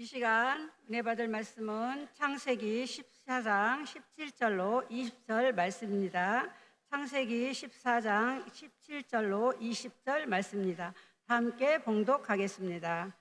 이 시간 은혜 받을 말씀은 창세기 14장 17절로 20절 말씀입니다. 창세기 14장 17절로 20절 말씀입니다. 함께 봉독하겠습니다.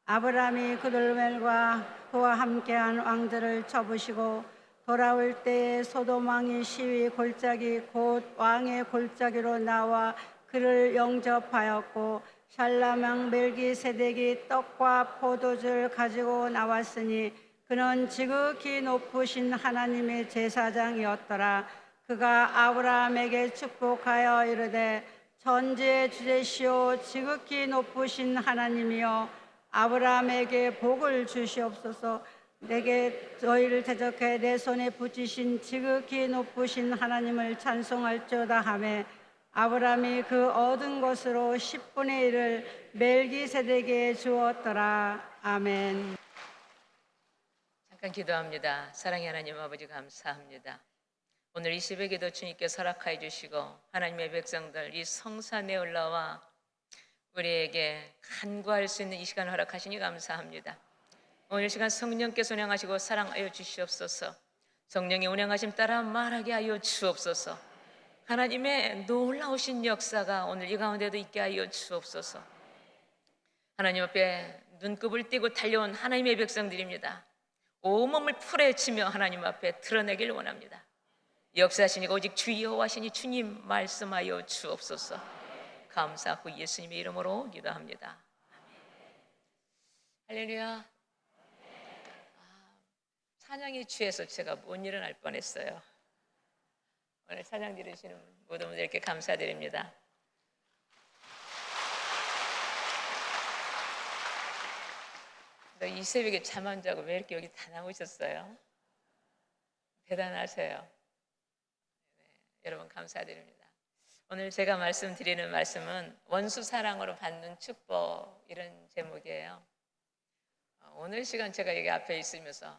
아브라함이 그돌멜과 그와 함께한 왕들을 쳐부시고 돌아올 때에 소돔 왕이 시위 골짜기 곧 왕의 골짜기로 나와 그를 영접하였고 샬람 왕 멜기세덱이 떡과 포도주를 가지고 나왔으니 그는 지극히 높으신 하나님의 제사장이었더라. 그가 아브라함에게 축복하여 이르되 천지의 주제시오 지극히 높으신 하나님이여 아브라함에게 복을 주시옵소서. 내게 저희를 대적해 내 손에 붙이신 지극히 높으신 하나님을 찬송할지어다 하매 아브라함이 그 얻은 것으로 10분의 1을 멜기세덱에게 주었더라. 아멘. 잠깐 기도합니다. 사랑의 하나님 아버지 감사합니다. 오늘 이 새벽에도 주님께서 허락하여 주시고 하나님의 백성들 이 성산에 올라와 우리에게 간구할 수 있는 이 시간을 허락하시니 감사합니다. 오늘 시간 성령께서 운행하시고 사랑하여 주시옵소서. 성령의 운행하심 따라 말하게 하여 주옵소서. 하나님의 놀라우신 역사가 오늘 이 가운데도 있게 하여 주옵소서. 하나님 앞에 눈곱을 띄고 달려온 하나님의 백성들입니다. 온몸을 풀어헤치며 하나님 앞에 드러내길 원합니다. 역사하시니까 오직 주 여호와시니 주님 말씀하여 주옵소서. 감사하고 예수님의 이름으로 기도합니다. 할렐루야. 찬양에 취해서 제가 못 일어날 뻔했어요. 오늘 찬양 들으시는 모든 분들께 감사드립니다. 이 새벽에 잠 안 자고 왜 이렇게 여기 다 나오셨어요? 대단하세요. 네, 여러분 감사드립니다. 오늘 제가 말씀드리는 말씀은 원수 사랑으로 받는 축복, 이런 제목이에요. 오늘 시간 제가 여기 앞에 있으면서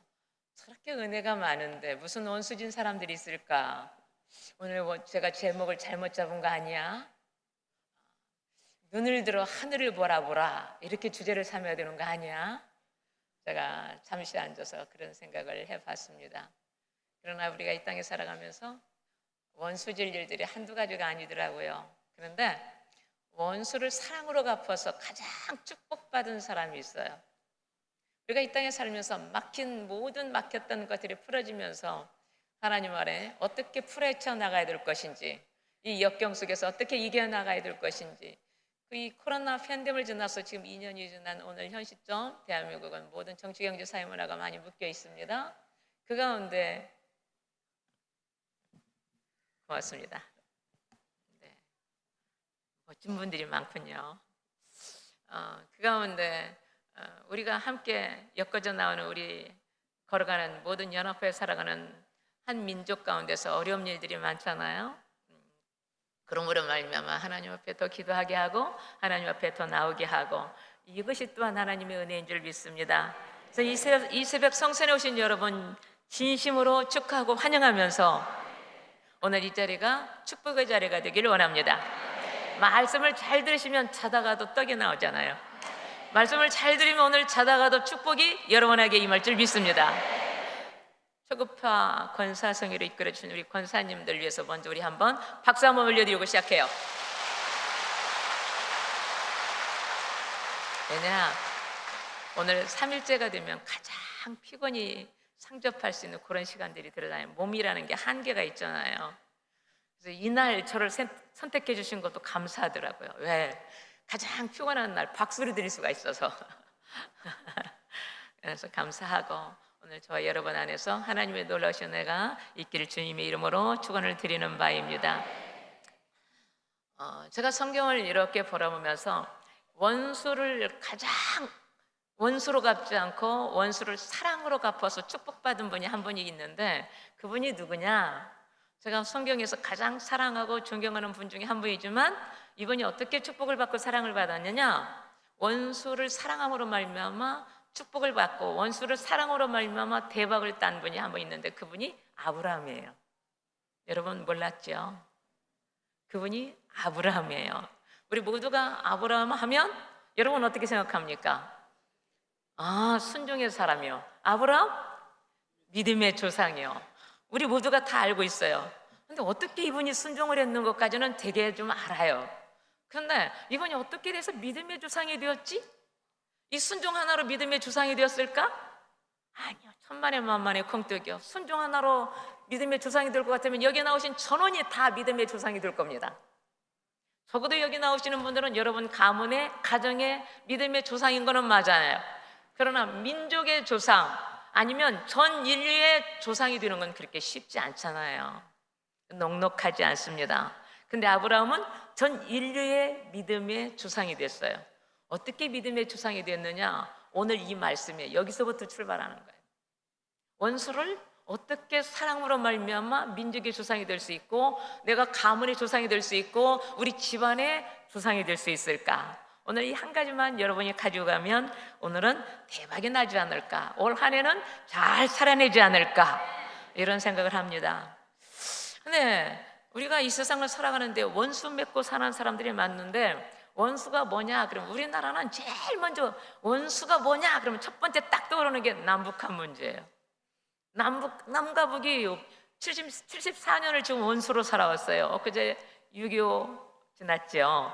저렇게 은혜가 많은데 무슨 원수진 사람들이 있을까? 오늘 제가 제목을 잘못 잡은 거 아니야? 눈을 들어 하늘을 보라 이렇게 주제를 삼아야 되는 거 아니야? 제가 잠시 앉아서 그런 생각을 해봤습니다. 그러나 우리가 이 땅에 살아가면서 원수질 일들이 한두 가지가 아니더라고요. 그런데 원수를 사랑으로 갚아서 가장 축복받은 사람이 있어요. 우리가 이 땅에 살면서 모든 막혔던 것들이 풀어지면서 하나님 아래 어떻게 풀어헤쳐 나가야 될 것인지, 이 역경 속에서 어떻게 이겨나가야 될 것인지, 이 코로나 팬데믹을 지나서 지금 2년이 지난 오늘 현 시점 대한민국은 모든 정치, 경제, 사회, 문화가 많이 묶여 있습니다. 그 가운데 고맙습니다. 네, 멋진 분들이 많군요. 그 가운데 우리가 함께 엮어져 나오는 우리 걸어가는 모든 연합회에 살아가는 한 민족 가운데서 어려운 일들이 많잖아요. 그러므로 말미암아 하나님 앞에 더 기도하게 하고 하나님 앞에 더 나오게 하고, 이것이 또한 하나님의 은혜인 줄 믿습니다. 그래서 이 새벽 성전에 오신 여러분 진심으로 축하하고 환영하면서 오늘 이 자리가 축복의 자리가 되기를 원합니다. 말씀을 잘 들으시면 자다가도 떡이 나오잖아요. 말씀을 잘 들으면 오늘 자다가도 축복이 여러분에게 임할 줄 믿습니다. 초급파 권사성회로 이끌어주신 우리 권사님들 위해서 먼저 우리 한번 박수 한번 올려드리고 시작해요. 왜냐, 오늘 3일째가 되면 가장 피곤이 상접할 수 있는 그런 시간들이 들어다니요. 몸이라는 게 한계가 있잖아요. 그래서 이날 저를 선택해 주신 것도 감사하더라고요. 왜? 가장 피곤한 날 박수를 드릴 수가 있어서 그래서 감사하고, 오늘 저와 여러분 안에서 하나님의 놀라우신 은혜가 있기를 주님의 이름으로 축원을 드리는 바입니다. 제가 성경을 이렇게 보라보면서 원수로 갚지 않고 원수를 사랑으로 갚아서 축복받은 분이 한 분이 있는데, 그분이 누구냐? 제가 성경에서 가장 사랑하고 존경하는 분 중에 한 분이지만 이분이 어떻게 축복을 받고 사랑을 받았느냐? 원수를 사랑함으로 말미암아 축복을 받고 원수를 사랑으로 말미암아 대박을 딴 분이 한 분 있는데, 그분이 아브라함이에요. 여러분 몰랐죠? 그분이 아브라함이에요. 우리 모두가 아브라함 하면 여러분 어떻게 생각합니까? 아, 순종의 사람이요. 아브라함? 믿음의 조상이요. 우리 모두가 다 알고 있어요. 근데 어떻게 이분이 순종을 했는 것까지는 되게 좀 알아요. 그런데 이분이 어떻게 돼서 믿음의 조상이 되었지? 이 순종 하나로 믿음의 조상이 되었을까? 아니요. 천만에 만만의 콩떡이요. 순종 하나로 믿음의 조상이 될 것 같으면 여기 나오신 전원이 다 믿음의 조상이 될 겁니다. 적어도 여기 나오시는 분들은 여러분 가문의 가정의 믿음의 조상인 거는 맞아요. 그러나 민족의 조상 아니면 전 인류의 조상이 되는 건 그렇게 쉽지 않잖아요. 넉넉하지 않습니다. 근데 아브라함은 전 인류의 믿음의 조상이 됐어요. 어떻게 믿음의 조상이 됐느냐? 오늘 이 말씀에 여기서부터 출발하는 거예요. 원수를 어떻게 사랑으로 말미암아 민족의 조상이 될 수 있고 내가 가문의 조상이 될 수 있고 우리 집안의 조상이 될 수 있을까? 오늘 이 한 가지만 여러분이 가지고 가면 오늘은 대박이 나지 않을까? 올 한 해는 잘 살아내지 않을까? 이런 생각을 합니다. 근데 우리가 이 세상을 살아가는데 원수 맺고 사는 사람들이 많은데 원수가 뭐냐? 그러면 우리나라는 제일 먼저 원수가 뭐냐? 그러면 첫 번째 딱 떠오르는 게 남북한 문제예요. 남과 북이 74년을 지금 원수로 살아왔어요. 엊그제 6.25 지났죠.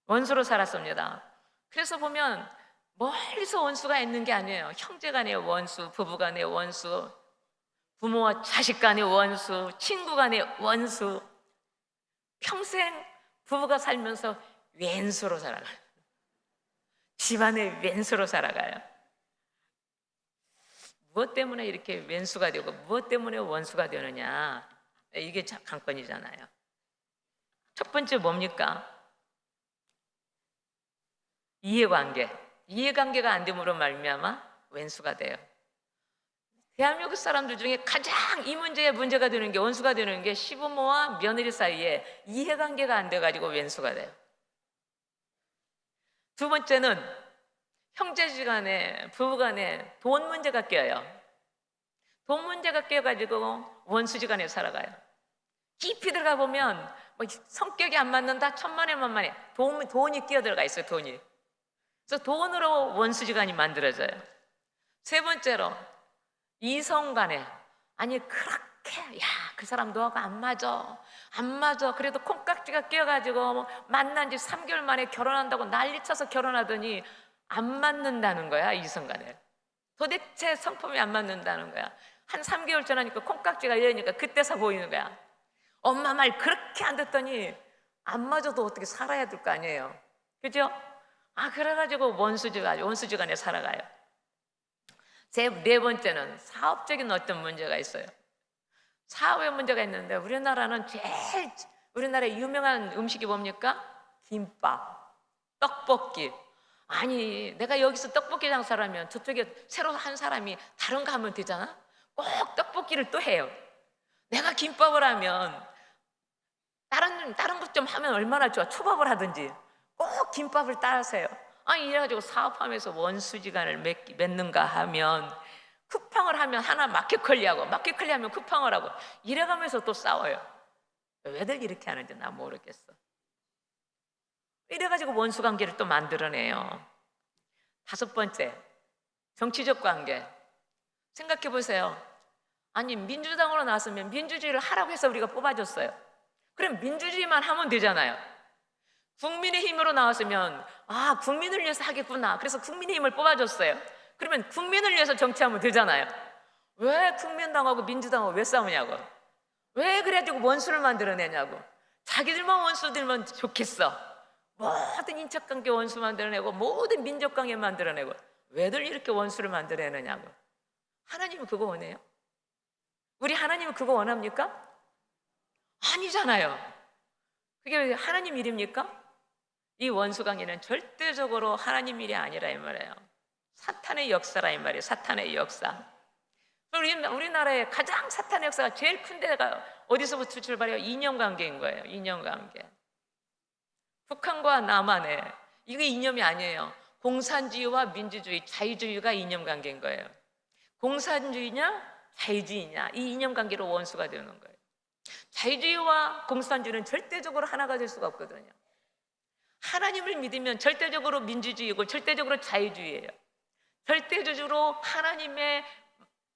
원수로 살았습니다. 그래서 보면 멀리서 원수가 있는 게 아니에요. 형제 간의 원수, 부부 간의 원수, 부모와 자식 간의 원수, 친구 간의 원수. 평생 부부가 살면서 왼수로 살아가요. 집안의 왼수로 살아가요. 무엇 때문에 이렇게 왼수가 되고 무엇 때문에 원수가 되느냐? 이게 관건이잖아요. 첫 번째 뭡니까? 이해관계. 이해관계가 안 됨으로 말미암아 왼수가 돼요. 대한민국 사람들 중에 가장 이 문제가 되는 게 원수가 되는 게 시부모와 며느리 사이에 이해관계가 안 돼가지고 왼수가 돼요. 두 번째는 형제지간에 부부간에 돈 문제가 껴요. 돈 문제가 껴가지고 원수지간에 살아가요. 깊이 들어가 보면 뭐 성격이 안 맞는다 천만에 만만해. 돈이 끼어들어가 있어요. 돈이. 그래서 돈으로 원수지간이 만들어져요. 세 번째로 이성간에 아니 그렇게 야 그 사람 너하고 안 맞아. 그래도 콩깍지가 끼어가지고 뭐 만난 지 3개월 만에 결혼한다고 난리쳐서 결혼하더니 안 맞는다는 거야. 이성간에 도대체 성품이 안 맞는다는 거야. 한 3개월 지나니까 콩깍지가 이러니까 그때서 보이는 거야. 엄마 말 그렇게 안 듣더니 안 맞아도 어떻게 살아야 될 거 아니에요. 그죠? 그래가지고 원수지간에 살아가요. 네 번째는 사업적인 어떤 문제가 있어요. 사업의 문제가 있는데 우리나라의 유명한 음식이 뭡니까? 김밥, 떡볶이. 아니 내가 여기서 떡볶이 장사를 하면 저쪽에 새로 한 사람이 다른 거 하면 되잖아. 꼭 떡볶이를 또 해요. 내가 김밥을 하면 다른 것 좀 하면 얼마나 좋아. 초밥을 하든지 꼭 김밥을 따라서 해요. 이래가지고 사업하면서 원수지간을 맺는가 하면 쿠팡을 하면 하나 마켓컬리하고 마켓컬리하면 쿠팡을 하고 이래가면서 또 싸워요. 왜들 이렇게 하는지 나 모르겠어. 이래가지고 원수관계를 또 만들어내요. 다섯 번째, 정치적 관계. 생각해 보세요. 아니 민주당으로 나왔으면 민주주의를 하라고 해서 우리가 뽑아줬어요. 그럼 민주주의만 하면 되잖아요. 국민의힘으로 나왔으면 국민을 위해서 하겠구나. 그래서 국민의힘을 뽑아줬어요. 그러면 국민을 위해서 정치하면 되잖아요. 왜 국민당하고 민주당하고 왜 싸우냐고. 왜 그래가지고 원수를 만들어내냐고. 자기들만 원수들만 좋겠어. 모든 인척관계 원수 만들어내고 모든 민족관계 만들어내고 왜들 이렇게 원수를 만들어내느냐고. 하나님은 그거 원해요? 우리 하나님은 그거 원합니까? 아니잖아요. 그게 하나님 일입니까? 이 원수관계는 절대적으로 하나님 일이 아니라 이 말이에요. 사탄의 역사라 이 말이에요. 사탄의 역사. 우리나라의 가장 사탄의 역사가 제일 큰 데가 어디서부터 출발해요? 이념관계인 거예요. 이념관계. 북한과 남한의 이게 이념이 아니에요. 공산주의와 민주주의, 자유주의가 이념관계인 거예요. 공산주의냐 자유주의냐 이 이념관계로 원수가 되는 거예요. 자유주의와 공산주의는 절대적으로 하나가 될 수가 없거든요. 하나님을 믿으면 절대적으로 민주주의고 절대적으로 자유주의예요. 절대적으로 하나님의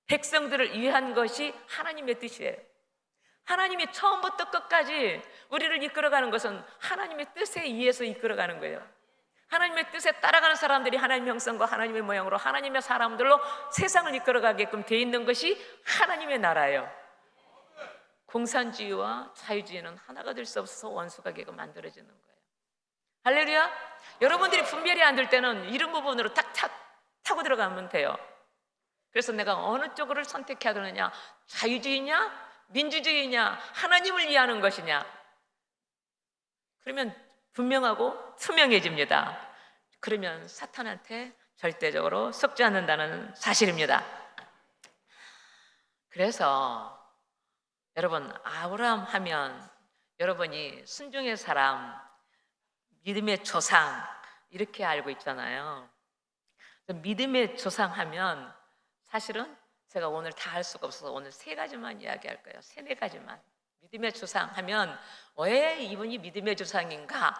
백성들을 위한 것이 하나님의 뜻이에요. 하나님이 처음부터 끝까지 우리를 이끌어가는 것은 하나님의 뜻에 의해서 이끌어가는 거예요. 하나님의 뜻에 따라가는 사람들이 하나님의 형상과 하나님의 모양으로 하나님의 사람들로 세상을 이끌어가게끔 돼 있는 것이 하나님의 나라예요. 공산주의와 자유주의는 하나가 될 수 없어서 원수가 되게 만들어지는 거예요. 할렐루야. 여러분들이 분별이 안 될 때는 이런 부분으로 탁 타고 들어가면 돼요. 그래서 내가 어느 쪽을 선택해야 되느냐, 자유주의냐 민주주의냐 하나님을 위하는 것이냐, 그러면 분명하고 투명해집니다. 그러면 사탄한테 절대적으로 속지 않는다는 사실입니다. 그래서 여러분, 아브라함 하면 여러분이 순종의 사람, 믿음의 조상 이렇게 알고 있잖아요. 믿음의 조상 하면 사실은 제가 오늘 다 할 수가 없어서 오늘 3가지만 이야기할 거예요. 3-4가지만. 믿음의 조상 하면 왜 이분이 믿음의 조상인가?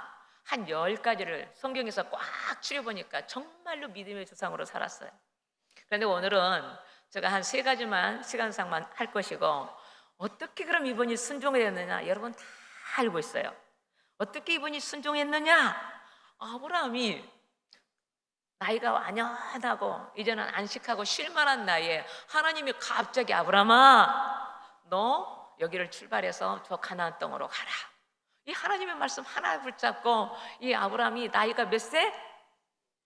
한 10가지를 성경에서 꽉 추려보니까 정말로 믿음의 조상으로 살았어요. 그런데 오늘은 제가 한 3가지만 시간상만 할 것이고, 어떻게 그럼 이분이 순종했느냐? 여러분 다 알고 있어요. 어떻게 이분이 순종했느냐? 아브라함이 나이가 완연하고 이제는 안식하고 쉴 만한 나이에 하나님이 갑자기 아브라함아, 너 여기를 출발해서 저 가나안 땅으로 가라. 이 하나님의 말씀 하나 붙잡고 이 아브라함이 나이가 몇 세?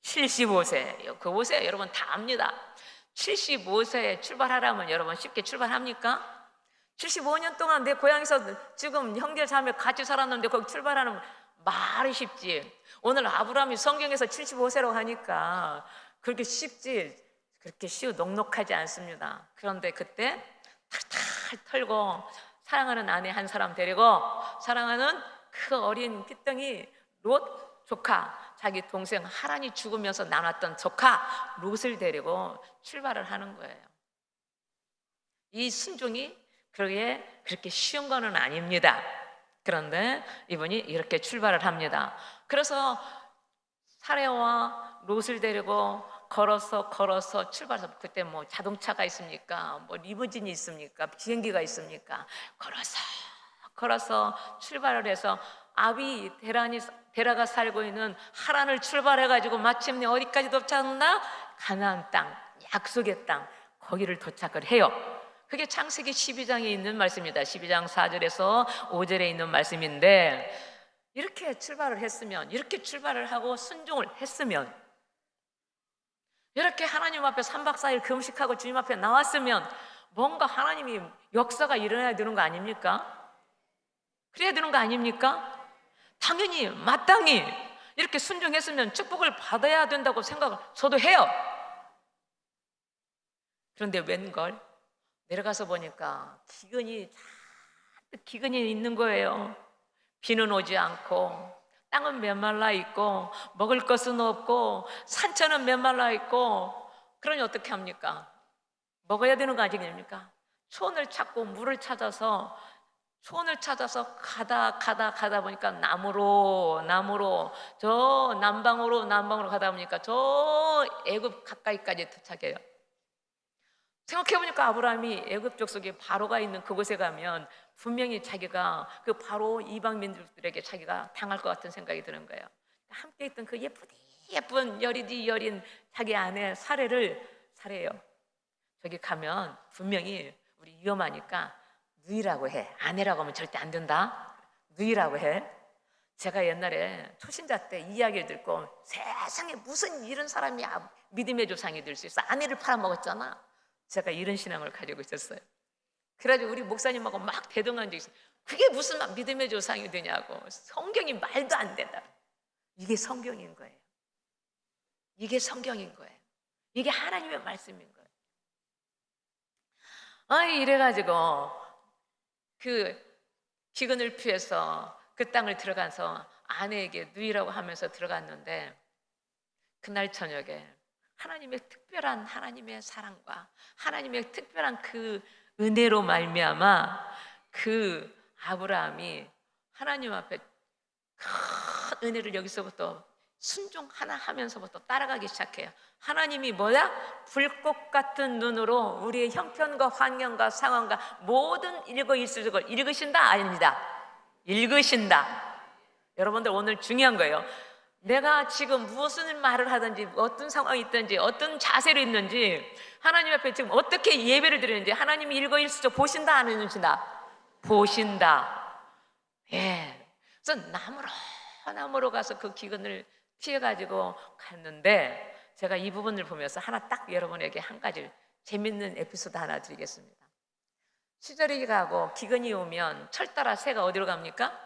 75세. 그곳에 여러분 다 압니다. 75세에 출발하라면 여러분 쉽게 출발합니까? 75년 동안 내 고향에서 지금 형제 자매 같이 살았는데 거기 출발하는 말이 쉽지. 오늘 아브라함이 성경에서 75세라고 하니까 그렇게 쉽지, 그렇게 넉넉하지 않습니다. 그런데 그때 탈탈 털고 사랑하는 아내 한 사람 데리고 사랑하는 그 어린 핏덩이 롯 조카, 자기 동생 하란이 죽으면서 나눴던 조카 롯을 데리고 출발을 하는 거예요. 이 순종이 그렇게 쉬운 거는 아닙니다. 그런데 이분이 이렇게 출발을 합니다. 그래서 사레와 롯을 데리고 걸어서 출발해서, 그때 뭐 자동차가 있습니까? 뭐 리무진이 있습니까? 비행기가 있습니까? 걸어서 출발을 해서 아비 데라가 살고 있는 하란을 출발해가지고 마침내 어디까지 도착했나? 가나안 땅, 약속의 땅, 거기를 도착을 해요. 그게 창세기 12장에 있는 말씀입니다. 12장 4절에서 5절에 있는 말씀인데, 이렇게 출발을 했으면, 이렇게 출발을 하고 순종을 했으면, 이렇게 하나님 앞에 3박 4일 금식하고 주님 앞에 나왔으면 뭔가 하나님이 역사가 일어나야 되는 거 아닙니까? 그래야 되는 거 아닙니까? 당연히 마땅히 이렇게 순종했으면 축복을 받아야 된다고 생각을 저도 해요. 그런데 웬걸 내려가서 보니까 기근이 있는 거예요. 비는 오지 않고 땅은 메말라 있고 먹을 것은 없고 산천은 메말라 있고, 그러니 어떻게 합니까? 먹어야 되는 거 아니겠습니까? 초원을 찾고 물을 찾아서 가다 보니까 나무로 저 남방으로 가다 보니까 저 애굽 가까이까지 도착해요. 생각해보니까 아브라함이 애굽 족속에 바로가 있는 그곳에 가면 분명히 자기가 그 바로 이방 민족들에게 자기가 당할 것 같은 생각이 드는 거예요. 함께 있던 그 예쁜 여린 자기 아내 사례요. 저기 가면 분명히 우리 위험하니까 누이라고 해. 아내라고 하면 절대 안 된다. 누이라고 해. 제가 옛날에 초신자 때 이야기를 듣고, 세상에 무슨 이런 사람이 믿음의 조상이 될 수 있어. 아내를 팔아먹었잖아. 제가 이런 신앙을 가지고 있었어요. 그래가지고 우리 목사님하고 막 대동한 적이 있어요. 그게 무슨 믿음의 조상이 되냐고. 성경이 말도 안 된다. 이게 성경인 거예요. 이게 성경인 거예요. 이게 하나님의 말씀인 거예요. 이래가지고 그 기근을 피해서 그 땅을 들어가서 아내에게 누이라고 하면서 들어갔는데, 그날 저녁에 하나님의 특별한 하나님의 사랑과 하나님의 특별한 그 은혜로 말미암아 그 아브라함이 하나님 앞에 큰 은혜를 여기서부터 순종 하나 하면서부터 따라가기 시작해요. 하나님이 뭐야? 불꽃 같은 눈으로 우리의 형편과 환경과 상황과 모든 일거일수를 읽으신다? 아닙니다. 읽으신다. 여러분들 오늘 중요한 거예요. 내가 지금 무슨 말을 하든지 어떤 상황이 있든지 어떤 자세로 있는지 하나님 앞에 지금 어떻게 예배를 드리는지 하나님이 일거일수적 보신다 안 해주신다? 보신다. 예. 그래서 나무로 가서 그 기근을 피해가지고 갔는데 제가 이 부분을 보면서 하나 딱 여러분에게 한 가지 재밌는 에피소드 하나 드리겠습니다. 시절이 가고 기근이 오면 철 따라 새가 어디로 갑니까?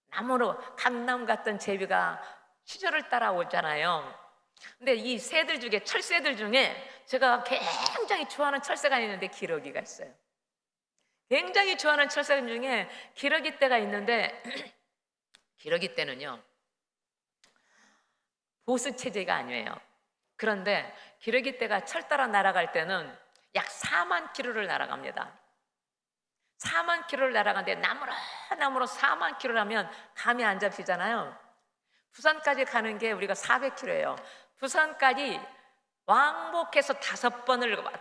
나무로 강남 갔던 제비가 시절을 따라오잖아요. 근데 이 새들 중에 철새들 중에 제가 굉장히 좋아하는 철새가 있는데 기러기가 있어요. 굉장히 좋아하는 철새 중에 기러기 떼가 있는데 기러기 떼는요 보스 체제가 아니에요. 그런데 기러기 떼가 철 따라 날아갈 때는 약 4만 킬로를 날아갑니다. 4만 킬로를 날아가는데 나무로 4만 킬로라면 감이 안 잡히잖아요. 부산까지 가는 게 우리가 400킬로예요. 부산까지 왕복해서 5번을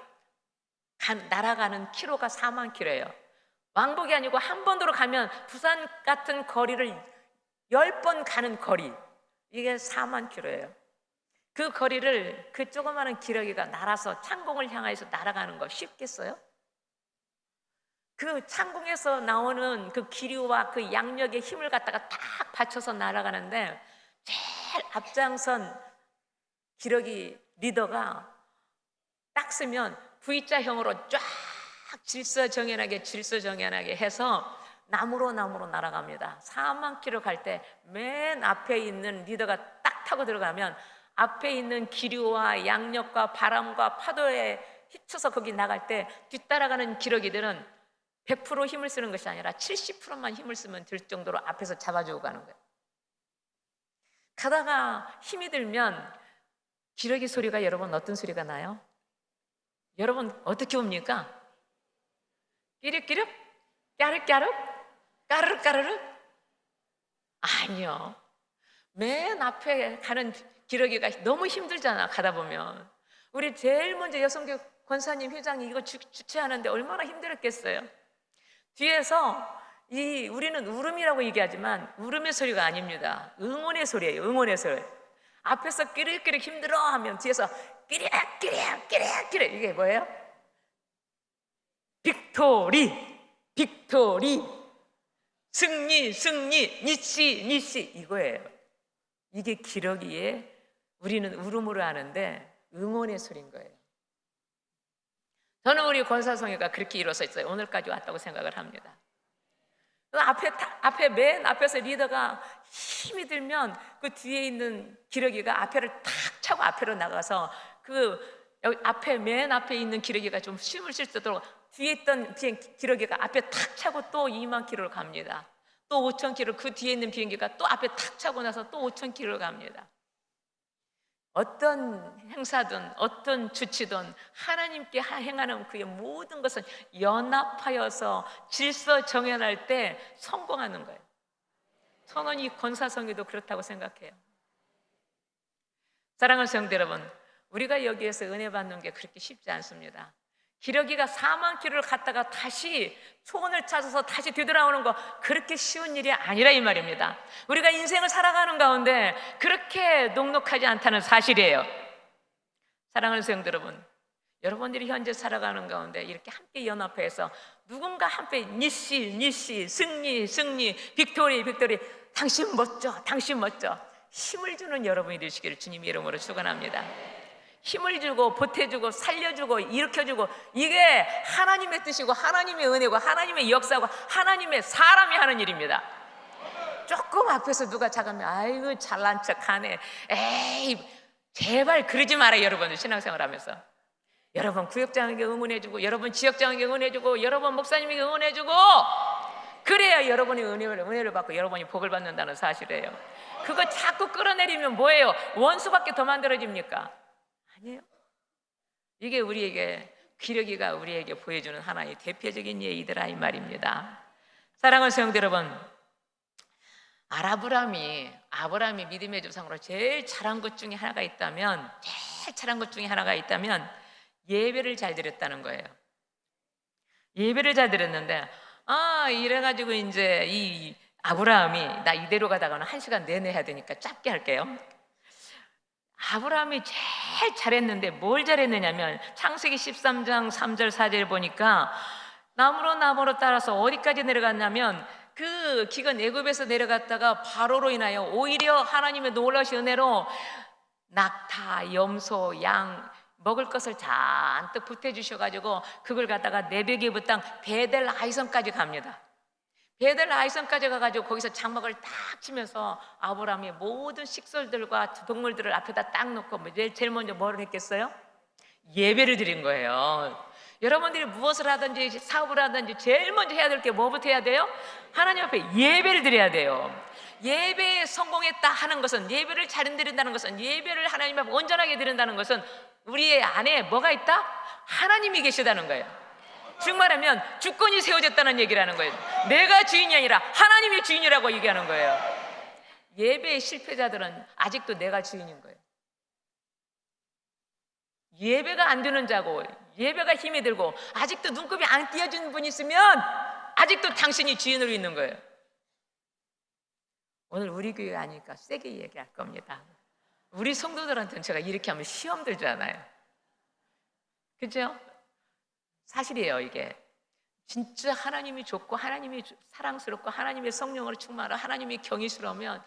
날아가는 킬로가 4만 킬로예요. 왕복이 아니고 한 번으로 가면 부산 같은 거리를 10번 가는 거리, 이게 4만 킬로예요. 그 거리를 그 조그마한 기러기가 날아서 창공을 향해서 날아가는 거 쉽겠어요? 그 창공에서 나오는 그 기류와 그 양력의 힘을 갖다가 딱 받쳐서 날아가는데 제일 앞장선 기러기 리더가 딱 쓰면 V자형으로 쫙 질서정연하게 해서 나무로 날아갑니다. 4만 킬로 갈 때 맨 앞에 있는 리더가 딱 타고 들어가면 앞에 있는 기류와 양력과 바람과 파도에 휩쳐서 거기 나갈 때 뒤따라가는 기러기들은 100% 힘을 쓰는 것이 아니라 70%만 힘을 쓰면 될 정도로 앞에서 잡아주고 가는 거예요. 가다가 힘이 들면 기러기 소리가 여러분 어떤 소리가 나요? 여러분 어떻게 옵니까? 끼륵끼륵? 까르까르? 까르르까르르? 아니요. 맨 앞에 가는 기러기가 너무 힘들잖아, 가다 보면. 우리 제일 먼저 여성교 권사님, 회장이 이거 주최하는데 얼마나 힘들었겠어요. 뒤에서 우리는 울음이라고 얘기하지만 울음의 소리가 아닙니다. 응원의 소리예요. 응원의 소리. 앞에서 끼릭끼릭 힘들어 하면 뒤에서 끼릭끼릭 이게 뭐예요? 빅토리 승리 니씨 이거예요. 이게 기러기에 우리는 울음으로 하는데 응원의 소리인 거예요. 저는 우리 권사성회가 그렇게 이루어져 있어요. 오늘까지 왔다고 생각을 합니다. 앞에 맨 앞에서 리더가 힘이 들면 그 뒤에 있는 기러기가 앞에를 탁 차고 앞으로 나가서 여기 맨 앞에 있는 기러기가 좀 힘을 쉴 수 있도록 뒤에 있던 기러기가 앞에 탁 차고 또 2만 킬로를 갑니다. 또 5천 킬로, 그 뒤에 있는 비행기가 또 앞에 탁 차고 나서 또 5천 킬로를 갑니다. 어떤 행사든 어떤 주치든 하나님께 행하는 그의 모든 것은 연합하여서 질서 정연할 때 성공하는 거예요. 저는 이 권사성회도 그렇다고 생각해요. 사랑하는 성도 여러분, 우리가 여기에서 은혜 받는 게 그렇게 쉽지 않습니다. 기러기가 4만 킬로를 갔다가 다시 초원을 찾아서 다시 되돌아오는 거 그렇게 쉬운 일이 아니라 이 말입니다. 우리가 인생을 살아가는 가운데 그렇게 녹록하지 않다는 사실이에요. 사랑하는 성도 여러분, 여러분들이 현재 살아가는 가운데 이렇게 함께 연합해서 누군가 함께 니씨 승리 빅토리 당신 멋져 힘을 주는 여러분이 되시기를 주님 이름으로 축원합니다. 힘을 주고 보태주고 살려주고 일으켜주고 이게 하나님의 뜻이고 하나님의 은혜고 하나님의 역사고 하나님의 사람이 하는 일입니다. 조금 앞에서 누가 작으면 아이고 잘난 척하네, 에이 제발 그러지 말아요. 여러분들 신앙생활 하면서 여러분 구역장에게 응원해주고 여러분 지역장에게 응원해주고 여러분 목사님에게 응원해주고 그래야 여러분이 은혜를 받고 여러분이 복을 받는다는 사실이에요. 그거 자꾸 끌어내리면 뭐예요? 원수밖에 더 만들어집니까? 아니에요. 이게 우리에게 기러기가 우리에게 보여주는 하나의 대표적인 예이더라 이 말입니다. 사랑하는 성도 여러분, 아브라함이 믿음의 조상으로 제일 잘한 것 중에 하나가 있다면, 예배를 잘 드렸다는 거예요. 예배를 잘 드렸는데, 이래가지고 이제 이 아브라함이, 나 이대로 가다가는 1시간 내내 해야 되니까 짧게 할게요. 아브라함이 제일 잘했는데 뭘 잘했느냐면, 창세기 13장 3절 4절 보니까 나무로 따라서 어디까지 내려갔냐면, 그 기근 애굽에서 내려갔다가 바로로 인하여 오히려 하나님의 놀라신 은혜로 낙타, 염소, 양 먹을 것을 잔뜩 보태주셔가지고 그걸 갖다가 네베게브 땅 베델 아이성까지 갑니다. 베델 아이성까지 가가지고 거기서 장막을 딱 치면서 아브라함이 모든 식솔들과 동물들을 앞에다 딱 놓고 제일 먼저 뭐를 했겠어요? 예배를 드린 거예요. 여러분들이 무엇을 하든지 사업을 하든지 제일 먼저 해야 될 게 뭐부터 해야 돼요? 하나님 앞에 예배를 드려야 돼요. 예배에 성공했다 하는 것은, 예배를 잘 드린다는 것은, 예배를 하나님 앞에 온전하게 드린다는 것은 우리의 안에 뭐가 있다? 하나님이 계시다는 거예요. 즉 말하면 주권이 세워졌다는 얘기를 하는 거예요. 내가 주인이 아니라 하나님이 주인이라고 얘기하는 거예요. 예배의 실패자들은 아직도 내가 주인인 거예요. 예배가 안 되는 자고 예배가 힘이 들고 아직도 눈곱이 안 띄어진 분이 있으면 아직도 당신이 주인으로 있는 거예요. 오늘 우리 교회 아니니까 세게 얘기할 겁니다. 우리 성도들한테는 제가 이렇게 하면 시험 들잖아요. 그죠? 사실이에요. 이게 진짜 하나님이 좋고 하나님이 사랑스럽고 하나님의 성령으로 충만하고 하나님이 경이스러우면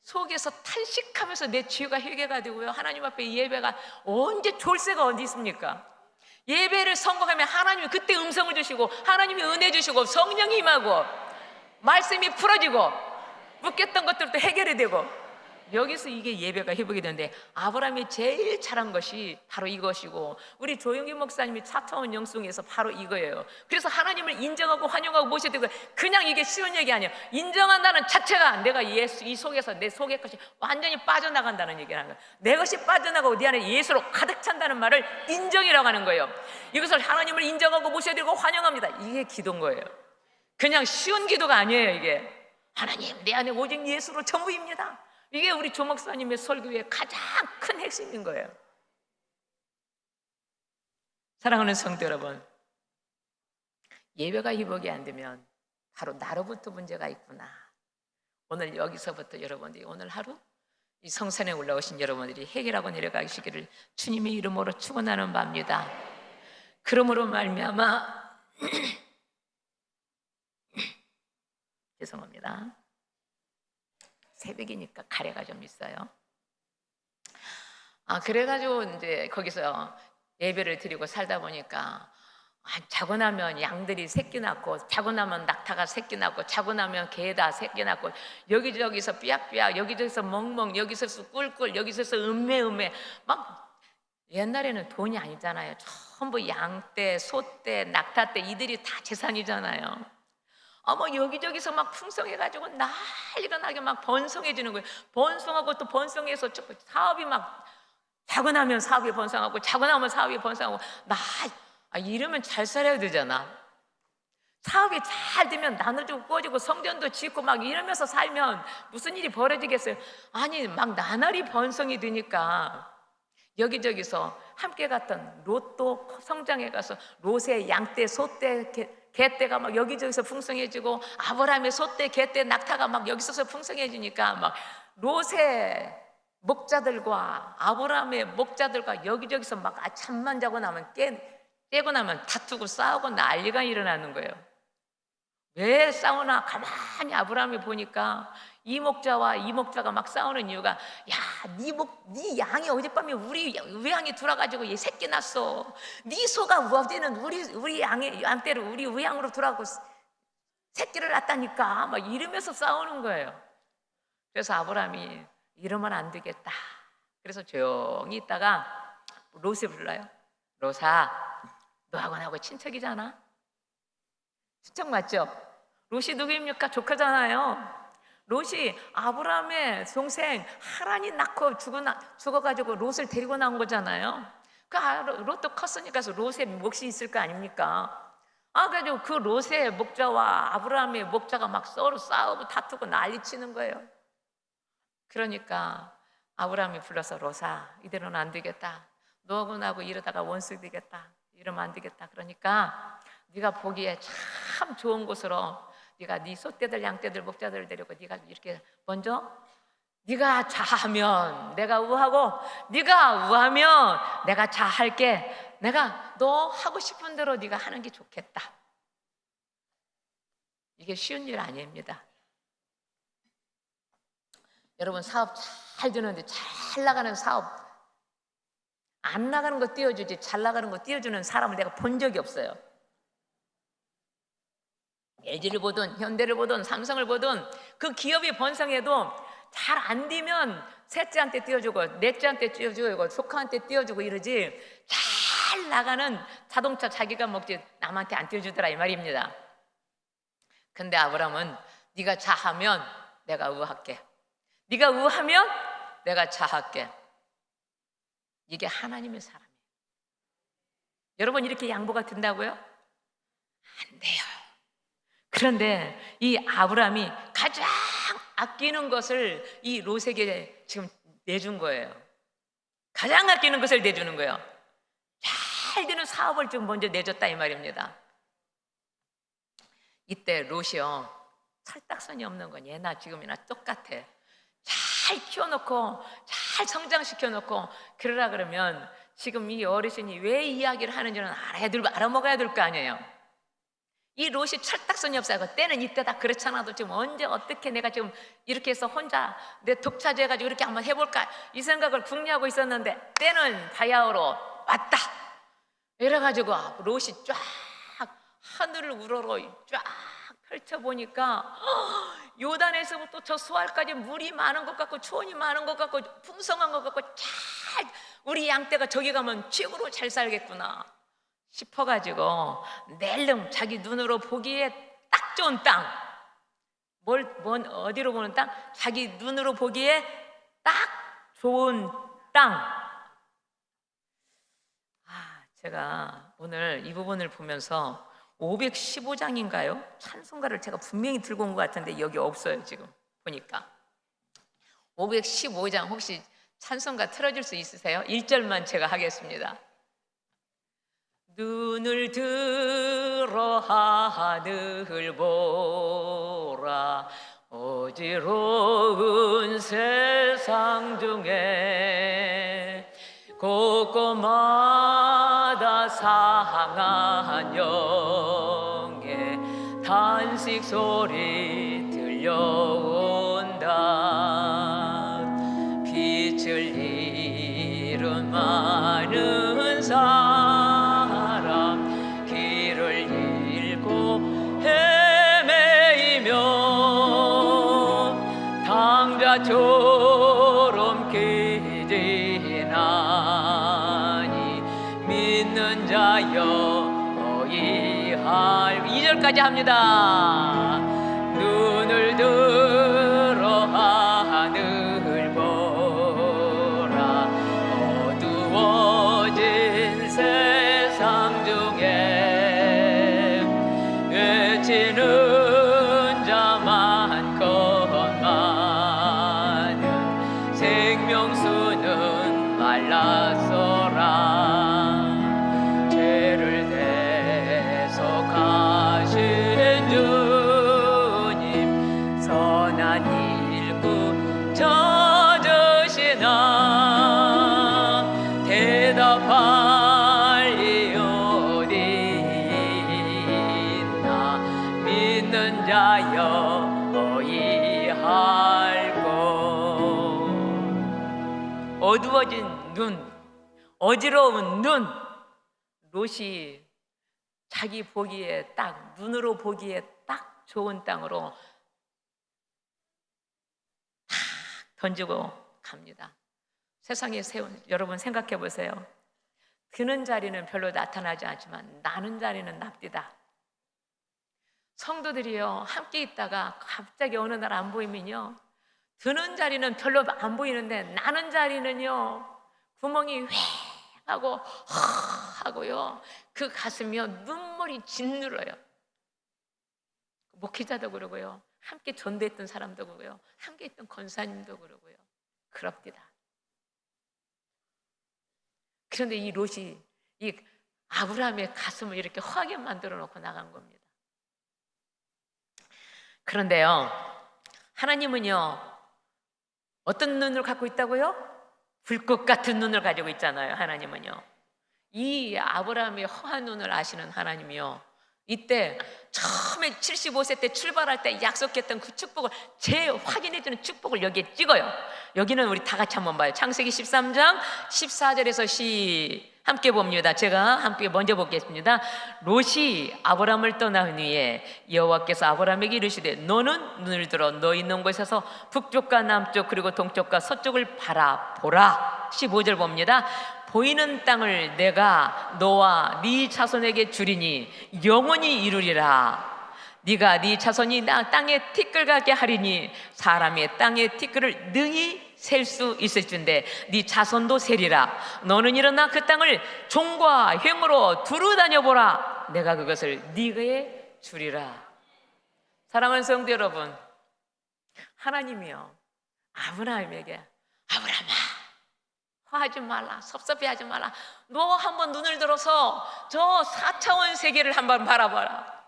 속에서 탄식하면서 내 지혜가 회개가 되고요, 하나님 앞에 예배가 언제 졸세가 어디 있습니까? 예배를 성공하면 하나님이 그때 음성을 주시고 하나님이 은혜 주시고 성령이 임하고 말씀이 풀어지고 묶였던 것들도 해결이 되고, 여기서 이게 예배가 회복이 되는데, 아브라함이 제일 잘한 것이 바로 이것이고 우리 조영기 목사님이 차타운 영성에서 바로 이거예요. 그래서 하나님을 인정하고 환영하고 모셔야 되고, 그냥 이게 쉬운 얘기 아니에요. 인정한다는 자체가 내가 예수 이 속에서 내 속의 것이 완전히 빠져나간다는 얘기를 하는 거예요. 내 것이 빠져나가고 내 안에 예수로 가득 찬다는 말을 인정이라고 하는 거예요. 이것을 하나님을 인정하고 모셔야 되고 환영합니다. 이게 기도인 거예요. 그냥 쉬운 기도가 아니에요. 이게 하나님 내 안에 오직 예수로 전부입니다. 이게 우리 조 목사님의 설교의 가장 큰 핵심인 거예요. 사랑하는 성도 여러분, 예배가 회복이 안 되면 바로 나로부터 문제가 있구나. 오늘 여기서부터 여러분들이 오늘 하루 이 성산에 올라오신 여러분들이 해결하고 내려가시기를 주님의 이름으로 축원하는 바입니다. 그러므로 말미암아 죄송합니다. 새벽이니까 가래가 좀 있어요. 그래가지고 이제 거기서 예배를 드리고 살다 보니까 자고 나면 양들이 새끼 낳고, 자고 나면 낙타가 새끼 낳고, 자고 나면 개다 새끼 낳고, 여기저기서 삐약삐약, 여기저기서 멍멍, 여기서서 꿀꿀, 여기서서 음매음매, 막 옛날에는 돈이 아니잖아요. 전부 양떼, 소떼, 낙타떼 이들이 다 재산이잖아요. 여기저기서 막 풍성해가지고 난리가 나게 막 번성해지는 거예요. 번성하고 또 번성해서 사업이 막 자고 나면 사업이 번성하고, 자고 나면 사업이 번성하고, 이러면 잘 살아야 되잖아. 사업이 잘 되면 나눠주고 꾸어지고 성전도 짓고 막 이러면서 살면 무슨 일이 벌어지겠어요? 아니 막 나날이 번성이 되니까 여기저기서 함께 갔던 롯도 성장에 가서 롯의 양떼, 소떼, 개떼가 막 여기저기서 풍성해지고, 아브라함의 소떼, 개떼, 낙타가 막 여기서 풍성해지니까 막 롯의 목자들과 아브라함의 목자들과 여기저기서 막 잠만 자고 나면 깨고 나면 다투고 싸우고 난리가 일어나는 거예요. 왜 싸우나 가만히 아브라함이 보니까 이 목자와 이 목자가 막 싸우는 이유가, 야, 네 양이 어젯밤에 우리 우양이 들어가지고 얘 새끼 났어. 네 소가 어제는 우리 양떼를 우리 우양으로 들어가고 새끼를 낳았다니까. 막 이러면서 싸우는 거예요. 그래서 아브라함이 이러면 안 되겠다. 그래서 조용히 있다가 롯을 불러요. 롯아, 너하고 나하고 친척이잖아. 친척 맞죠? 롯이 누구입니까? 조카잖아요. 롯이 아브라함의 동생 하란이 낳고 죽어가지고 롯을 데리고 나온 거잖아요. 롯도 컸으니까 롯의 몫이 있을 거 아닙니까? 그래가지고 그 롯의 목자와 아브라함의 목자가 막 서로 싸우고 다투고 난리치는 거예요. 그러니까 아브라함이 불러서 롯아, 이대로는 안 되겠다. 너하고 나하고 이러다가 원수 되겠다. 이러면 안 되겠다. 그러니까 네가 보기에 참 좋은 곳으로 네가 네 소떼들 양떼들 목자들을 데리고 네가 이렇게 먼저 네가 좌하면 내가 우하고 네가 우하면 내가 좌할게. 내가 너 하고 싶은 대로 네가 하는 게 좋겠다. 이게 쉬운 일 아닙니다. 여러분 사업 잘 되는데 잘 나가는 사업 안 나가는 거 띄워주지 잘 나가는 거 띄워주는 사람을 내가 본 적이 없어요. LG를 보든 현대를 보든 삼성을 보든 그 기업이 번성해도 잘 안 되면 셋째한테 띄워주고 넷째한테 띄워주고 조카한테 띄워주고 이러지 잘 나가는 자동차 자기가 먹지 남한테 안 띄워주더라 이 말입니다. 근데 아브라함은 네가 좌하면 내가 우할게. 네가 우하면 내가 좌할게. 이게 하나님의 사람이에요. 여러분 이렇게 양보가 된다고요? 안 돼요. 그런데 이 아브라함이 가장 아끼는 것을 이 롯에게 지금 내준 거예요. 가장 아끼는 것을 내주는 거예요. 잘 되는 사업을 지금 먼저 내줬다 이 말입니다. 이때 롯이요 철딱선이 없는 건 예나 지금이나 똑같아. 잘 키워놓고 잘 성장시켜놓고 그러라 그러면 지금 이 어르신이 왜 이야기를 하는지는 알아먹어야 될 거 아니에요. 이 롯이 철딱선이 없어요. 때는 이때다 그렇잖아도 지금 언제 어떻게 내가 지금 이렇게 해서 혼자 내 독차지해가지고 이렇게 한번 해볼까 이 생각을 궁리하고 있었는데 때는 바야흐로 왔다. 이래가지고 롯이 쫙 하늘을 우러러 쫙 펼쳐보니까 요단에서부터 저 수알까지 물이 많은 것 같고 초원이 많은 것 같고 풍성한 것 같고 잘 우리 양떼가 저기 가면 최고로 잘 살겠구나 싶어가지고 낼름 자기 눈으로 보기에 딱 좋은 땅 어디로 보는 땅? 자기 눈으로 보기에 딱 좋은 땅. 제가 오늘 이 부분을 보면서 515장인가요? 찬송가를 제가 분명히 들고 온 것 같은데 여기 없어요 지금 보니까 515장 혹시 찬송가 틀어줄 수 있으세요? 1절만 제가 하겠습니다. 눈을 들어 하늘 보라 어지러운 세상 중에 곳곳마다 상한 영의 탄식 소리 들려온다. 빛을 잃은 많은 사람 길을 잃고 헤매이며 당자처럼 기진하니 믿는 자여 어이할 2절까지 합니다. 눈을 들어 하늘 보라 어두워진 세상 중에 외치는 자 많건 많은 생명수는 말랐소라. 죄를 대속하신 주님 선한 일꾼 찾으시나 대답할 리 어디 있나 믿는 자여 어이할꼬. 어두워진 눈 어지러운 눈 롯이 자기 보기에 딱 눈으로 보기에 딱 좋은 땅으로 탁 던지고 갑니다. 세상에 여러분 생각해 보세요. 드는 자리는 별로 나타나지 않지만 나는 자리는 납디다. 성도들이요 함께 있다가 갑자기 어느 날 안 보이면요 드는 자리는 별로 안 보이는데 나는 자리는요 구멍이 휑 하고 하고요. 그 가슴이요 눈물이 짓눌어요. 목회자도 그러고요. 함께 전도했던 사람도 그러고요. 함께 했던 권사님도 그러고요. 그럽디다. 그런데 이 롯이 이 아브라함의 가슴을 이렇게 허하게 만들어 놓고 나간 겁니다. 그런데요, 하나님은요, 어떤 눈을 갖고 있다고요? 불꽃 같은 눈을 가지고 있잖아요. 하나님은요, 이 아브라함의 허한 눈을 아시는 하나님이요, 이때 처음에 75세 때 출발할 때 약속했던 그 축복을 재확인해주는 축복을 여기에 찍어요. 여기는 우리 다 같이 한번 봐요. 창세기 13장 14절에서 함께 봅니다. 제가 함께 먼저 보겠습니다. 롯이 아브라함을 떠난 후에 여호와께서 아브라함에게 이르시되 너는 눈을 들어 너 있는 곳에서 북쪽과 남쪽 그리고 동쪽과 서쪽을 바라보라. 15절 봅니다. 보이는 땅을 내가 너와 네 자손에게 주리니 영원히 이루리라. 네가 네 자손이 나 땅에 티끌가게 하리니 사람의 땅에 티끌을 능히 셀 수 있을진데 네 자손도 세리라. 너는 일어나 그 땅을 종과 횡으로 두루 다녀보라. 내가 그것을 네게 주리라. 사랑하는 성도 여러분, 하나님이요 아브라함에게 아브라함아 화하지 말라, 섭섭해하지 말라. 너 한번 눈을 들어서 저 4차원 세계를 한번 바라봐라.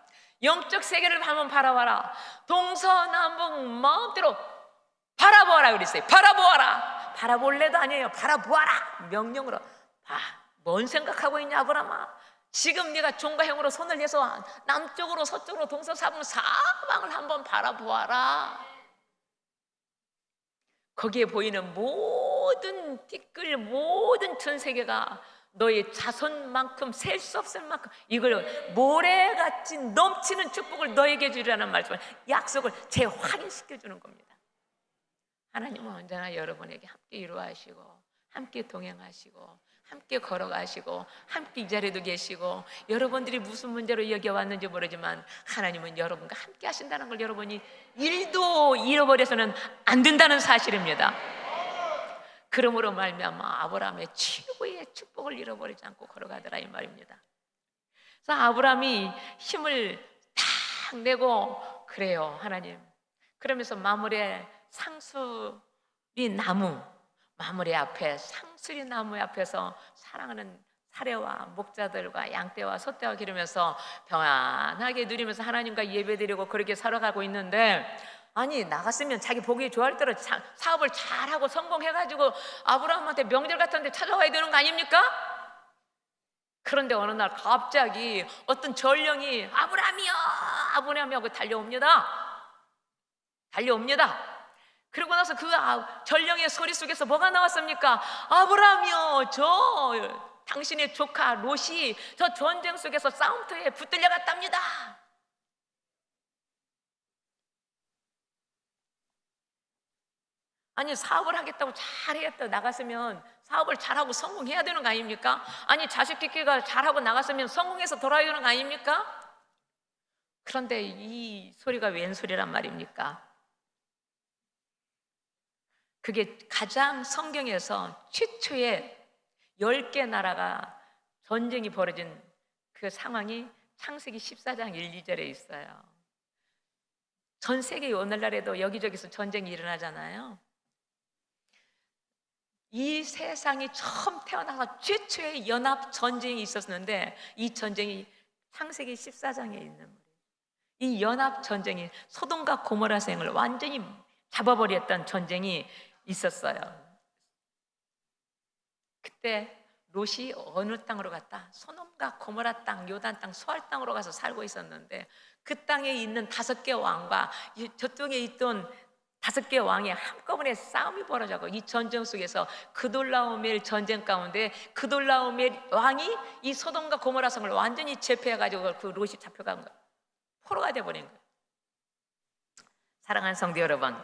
영적 세계를 한번 바라봐라. 동서남북 마음대로 바라보아라 그랬어요. 바라보아라. 바라볼래도 아니에요. 바라보아라. 명령으로. 뭔 생각하고 있냐 아브라함아. 지금 네가 종과 형으로 손을 내서 남쪽으로 서쪽으로 동서사방 사방을 한번 바라보아라. 거기에 보이는 모든 티끌, 모든 전 세계가 너의 자손만큼 셀 수 없을 만큼 이걸 모래같이 넘치는 축복을 너에게 주리라는 말씀을 약속을 재확인시켜 주는 겁니다. 하나님은 언제나 여러분에게 함께 이루하시고 함께 동행하시고 함께 걸어가시고 함께 이 자리에도 계시고 여러분들이 무슨 문제로 여기 왔는지 모르지만 하나님은 여러분과 함께 하신다는 걸 여러분이 일도 잃어버려서는 안 된다는 사실입니다. 그러므로 말미암아 아브라함의 최고의 축복을 잃어버리지 않고 걸어가더라 이 말입니다. 그래서 아브라함이 힘을 딱 내고 그래요 하나님. 그러면서 마물의 상수리 나무 마물의 앞에 상수리 나무 앞에서 사랑하는 사례와 목자들과 양떼와 소떼와 기르면서 평안하게 누리면서 하나님과 예배드리고 그렇게 살아가고 있는데 아니 나갔으면 자기 보기 좋아할 대로 사업을 잘하고 성공해가지고 아브라함한테 명절 같은 데 찾아와야 되는 거 아닙니까? 그런데 어느 날 갑자기 어떤 전령이 아브라함이여 아브라함이 하고 달려옵니다. 그러고 나서 그 전령의 소리 속에서 뭐가 나왔습니까? 아브라함이여 저 당신의 조카 롯이 저 전쟁 속에서 싸움터에 붙들려 갔답니다. 아니 사업을 하겠다고 잘했다 나갔으면 사업을 잘하고 성공해야 되는 거 아닙니까? 아니 자식 키키가 잘하고 나갔으면 성공해서 돌아야 되는 거 아닙니까? 그런데 이 소리가 웬 소리란 말입니까? 그게 가장 성경에서 최초의 10개 나라가 전쟁이 벌어진 그 상황이 창세기 14장 1, 2절에 있어요. 전 세계 오늘날에도 여기저기서 전쟁이 일어나잖아요. 이 세상이 처음 태어나서 최초의 연합 전쟁이 있었는데 이 전쟁이 창세기 14장에 있는 거예요. 이 연합 전쟁이 소돔과 고모라 성을 완전히 잡아버렸던 전쟁이 있었어요. 그때 롯이 어느 땅으로 갔다? 소돔과 고모라 땅, 요단 땅, 소알 땅으로 가서 살고 있었는데 그 땅에 있는 5개 왕과 저쪽에 있던 5개 왕이 한꺼번에 싸움이 벌어져고 이 전쟁 속에서 그돌라오멜 전쟁 가운데 그돌라오멜 왕이 이 소돔과 고모라 성을 완전히 제패해가지고 그 롯이 잡혀간 거예요. 포로가 돼버린 거예요. 사랑하는 성도 여러분,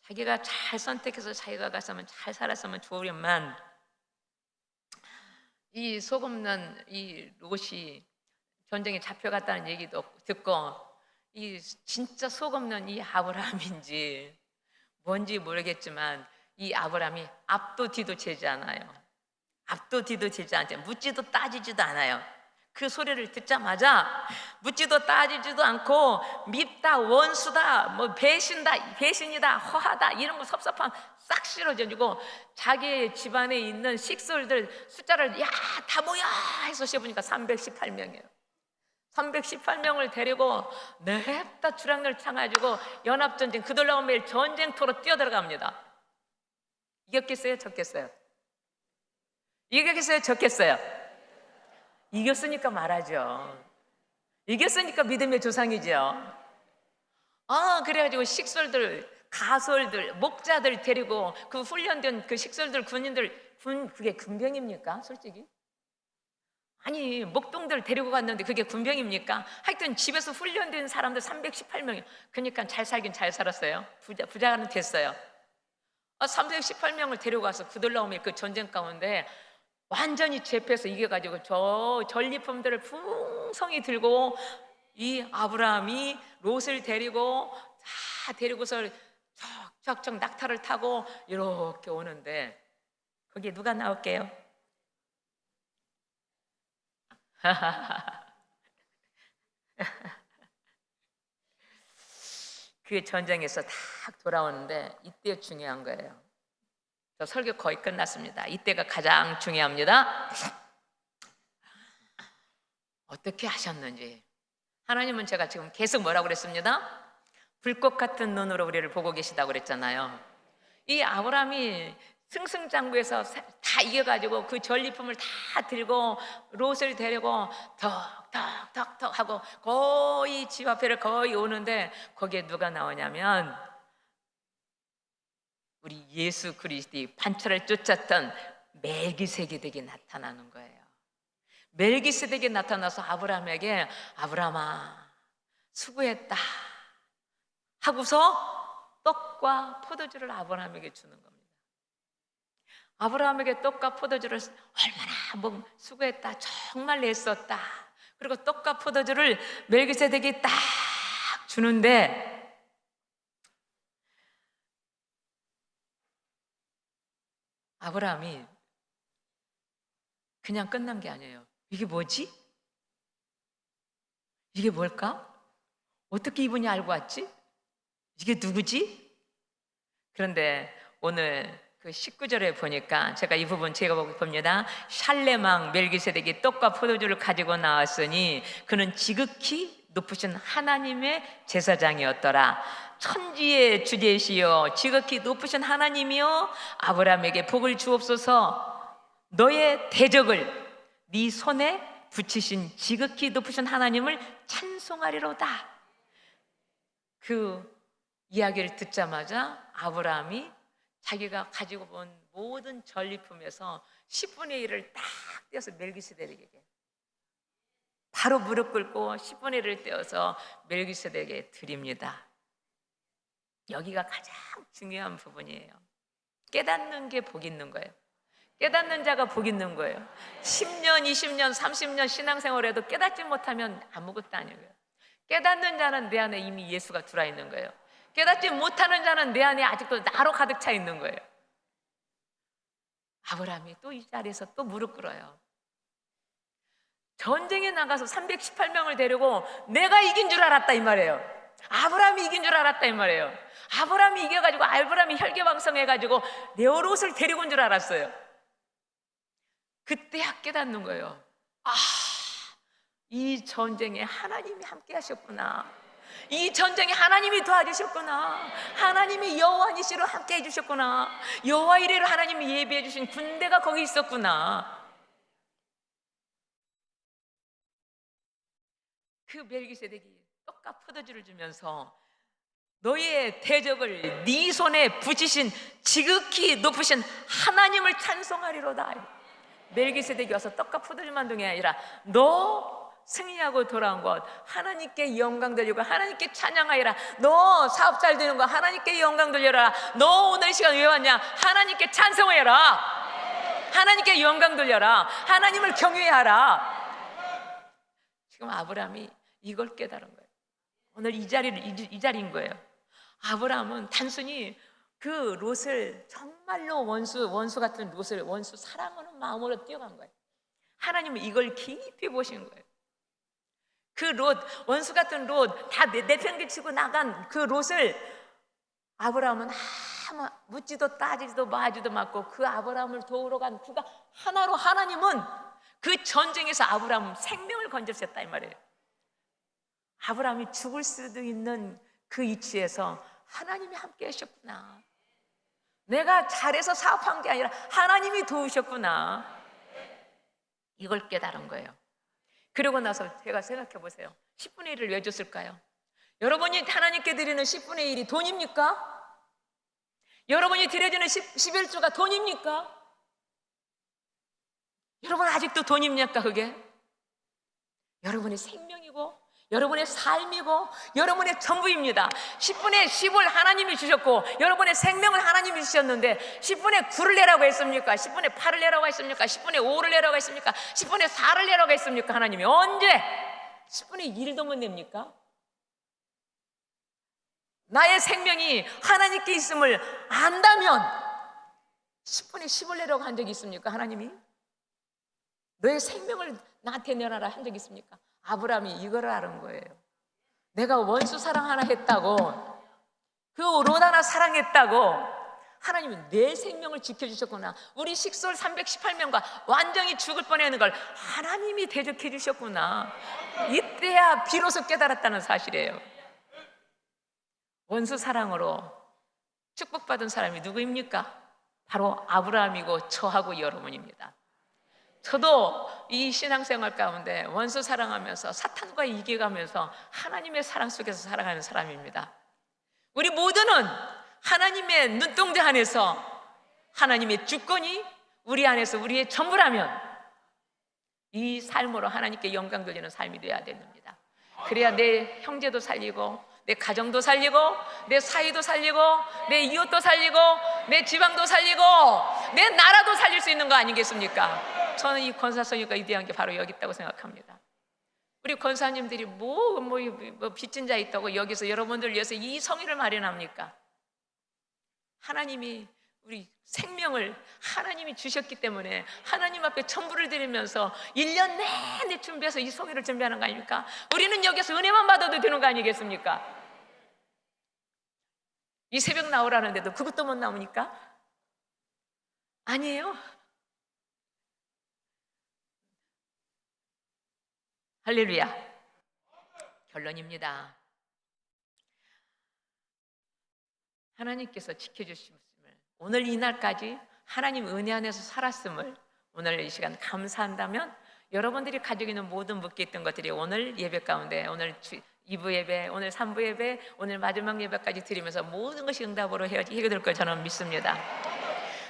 자기가 잘 선택해서 자기가 갔으면 잘 살았으면 좋으련만 이 속없는 이 롯이 전쟁에 잡혀갔다는 얘기도 듣고 이 진짜 속없는 이 아브라함인지 뭔지 모르겠지만 이 아브라함이 앞도 뒤도 재지 않아요. 앞도 뒤도 되지 않죠. 묻지도 따지지도 않아요. 그 소리를 듣자마자 묻지도 따지지도 않고 밉다, 원수다, 뭐 배신이다, 허하다 이런 거 섭섭함 싹 실어져주고 자기 집안에 있는 식솔들 숫자를 야 다 모여 해서 세보니까 318명이에요. 318명을 데리고 냅다 주량을 창가지고 연합전쟁 그들하고 매일 전쟁터로 뛰어들어갑니다. 이겼겠어요? 졌겠어요? 이겼겠어요? 졌겠어요? 이겼으니까 말하죠. 이겼으니까 믿음의 조상이죠. 그래가지고 식솔들, 가솔들, 목자들 데리고 그 훈련된 그 식솔들, 군인들, 그게 군병입니까? 솔직히? 아니, 목동들 데리고 갔는데 그게 군병입니까? 하여튼 집에서 훈련된 사람들 318명이. 그러니까 잘 살긴 잘 살았어요. 부자는 됐어요. 318명을 데리고 가서 그들나오면 그 전쟁 가운데 완전히 제패해서 이겨가지고 저 전리품들을 풍성히 들고 이 아브라함이 롯을 데리고 다 데리고서 척척척 낙타를 타고 이렇게 오는데 거기에 누가 나올게요? 그 전쟁에서 딱 돌아오는데 이때 중요한 거예요. 저 설교 거의 끝났습니다. 이때가 가장 중요합니다. 어떻게 하셨는지. 하나님은 제가 지금 계속 뭐라고 그랬습니다? 불꽃 같은 눈으로 우리를 보고 계시다고 그랬잖아요. 이 아브라함이 승승장구해서 다 이겨가지고 그 전리품을 다 들고 롯을 데리고 턱턱턱턱 하고 거의 집 앞에를 거의 오는데 거기에 누가 나오냐면 우리 예수 그리스도의 반차를 쫓았던 멜기세덱이 나타나는 거예요. 멜기세덱이 나타나서 아브라함에게 아브라함아 수고했다 하고서 떡과 포도주를 아브라함에게 주는 겁니다. 아브라함에게 떡과 포도주를 얼마나 수고했다 정말 애썼다. 그리고 떡과 포도주를 멜기세덱이 딱 주는데 아브라함이 그냥 끝난 게 아니에요. 이게 뭐지? 이게 뭘까? 어떻게 이분이 알고 왔지? 이게 누구지? 그런데 오늘 그 19절에 보니까 제가 이 부분 제가 봅니다. 샬레망 멜기세덱이 떡과 포도주를 가지고 나왔으니 그는 지극히 높으신 하나님의 제사장이었더라. 천지의 주제시여 지극히 높으신 하나님이여 아브라함에게 복을 주옵소서. 너의 대적을 네 손에 붙이신 지극히 높으신 하나님을 찬송하리로다. 그 이야기를 듣자마자 아브라함이 자기가 가지고 본 모든 전리품에서 10분의 1을 딱 떼어서 멜기세덱에게 바로 무릎 꿇고 10분의 1을 떼어서 멜기세덱에게 드립니다. 여기가 가장 중요한 부분이에요. 깨닫는 게 복 있는 거예요. 깨닫는 자가 복 있는 거예요. 10년, 20년, 30년 신앙생활에도 깨닫지 못하면 아무것도 아니에요. 깨닫는 자는 내 안에 이미 예수가 들어와 있는 거예요. 깨닫지 못하는 자는 내 안에 아직도 나로 가득 차 있는 거예요. 아브라함이 또 이 자리에서 또 무릎 꿇어요. 전쟁에 나가서 318명을 데리고 내가 이긴 줄 알았다 이 말이에요. 아브라함이 이긴 줄 알았다 이 말이에요. 아브라함이 이겨가지고 아브라함이 혈기왕성해가지고 롯을 데리고 온 줄 알았어요. 그때야 깨닫는 거예요. 이 전쟁에 하나님이 함께 하셨구나. 이 전쟁에 하나님이 도와주셨구나. 하나님이 여호와 니시로 함께 해주셨구나. 여호와 이레로 하나님이 예비해 주신 군대가 거기 있었구나. 그 멜기세덱이 떡과 포도주를 주면서 너의 대적을 네 손에 붙이신 지극히 높으신 하나님을 찬송하리로다. 멜기세덱이 와서 떡과 포도주만 등이 아니라 너 승리하고 돌아온 것 하나님께 영광 돌리고 하나님께 찬양하리라. 너 사업 잘 되는 거 하나님께 영광 돌려라. 너 오늘 이 시간 왜 왔냐? 하나님께 찬송해라. 하나님께 영광 돌려라. 하나님을 경외하라. 지금 아브라함이 이걸 깨달은 거예요. 오늘 이 자리인 거예요. 아브라함은 단순히 그 롯을 정말로 원수 같은 롯을 원수 사랑하는 마음으로 뛰어간 거예요. 하나님은 이걸 깊이 보신 거예요. 그 롯, 원수 같은 롯, 다 내팽개치고 나간 그 롯을 아브라함은 아무 묻지도 따지지도 마지도 않고 그 아브라함을 도우러 간 그가 하나로 하나님은 그 전쟁에서 아브라함 생명을 건졌었다 이 말이에요. 아브라함이 죽을 수도 있는 그 위치에서 하나님이 함께 하셨구나. 내가 잘해서 사업한 게 아니라 하나님이 도우셨구나. 이걸 깨달은 거예요. 그러고 나서 제가 생각해 보세요. 10분의 1을 왜 줬을까요? 여러분이 하나님께 드리는 10분의 1이 돈입니까? 여러분이 드려주는 11조가 돈입니까? 여러분 아직도 돈입니까 그게? 여러분의 생명이고 여러분의 삶이고 여러분의 전부입니다. 10분의 10을 하나님이 주셨고 여러분의 생명을 하나님이 주셨는데 10분의 9를 내라고 했습니까? 10분의 8을 내라고 했습니까? 10분의 5를 내라고 했습니까? 10분의 4를 내라고 했습니까? 하나님이 언제 10분의 1도 못 냅니까? 나의 생명이 하나님께 있음을 안다면 10분의 10을 내라고 한 적이 있습니까? 하나님이? 너의 생명을 나한테 내놔라 한 적이 있습니까? 아브라함이 이거를 아는 거예요. 내가 원수 사랑 하나 했다고, 그 롯 하나 사랑했다고 하나님은 내 생명을 지켜주셨구나. 우리 식솔 318명과 완전히 죽을 뻔했는 걸 하나님이 대적해 주셨구나. 이때야 비로소 깨달았다는 사실이에요. 원수 사랑으로 축복받은 사람이 누구입니까? 바로 아브라함이고 저하고 여러분입니다. 저도 이 신앙생활 가운데 원수 사랑하면서 사탄과 이겨가면서 하나님의 사랑 속에서 살아가는 사람입니다. 우리 모두는 하나님의 눈동자 안에서 하나님의 주권이 우리 안에서 우리의 전부라면 이 삶으로 하나님께 영광 돌리는 삶이 되어야 됩니다. 그래야 내 형제도 살리고 내 가정도 살리고 내 사이도 살리고 내 이웃도 살리고 내 지방도 살리고 내 나라도 살릴 수 있는 거 아니겠습니까? 저는 이 권사성이가 위대한 게 바로 여기 있다고 생각합니다. 우리 권사님들이 뭐 빚진 자 있다고 여기서 여러분들 위해서 이 성의를 마련합니까? 하나님이 우리 생명을 하나님이 주셨기 때문에 하나님 앞에 천부를 드리면서 1년 내내 준비해서 이 성의를 준비하는 거 아닙니까? 우리는 여기서 은혜만 받아도 되는 거 아니겠습니까? 이 새벽 나오라는데도 그것도 못 나오니까? 아니에요. 할렐루야. 결론입니다. 하나님께서 지켜주심을 오늘 이날까지 하나님 은혜 안에서 살았음을 오늘 이 시간 감사한다면 여러분들이 가지고 있는 모든 묶여 있던 것들이 오늘 예배 가운데 오늘 2부 예배, 오늘 3부 예배, 오늘 마지막 예배까지 드리면서 모든 것이 응답으로 해결될 걸 저는 믿습니다.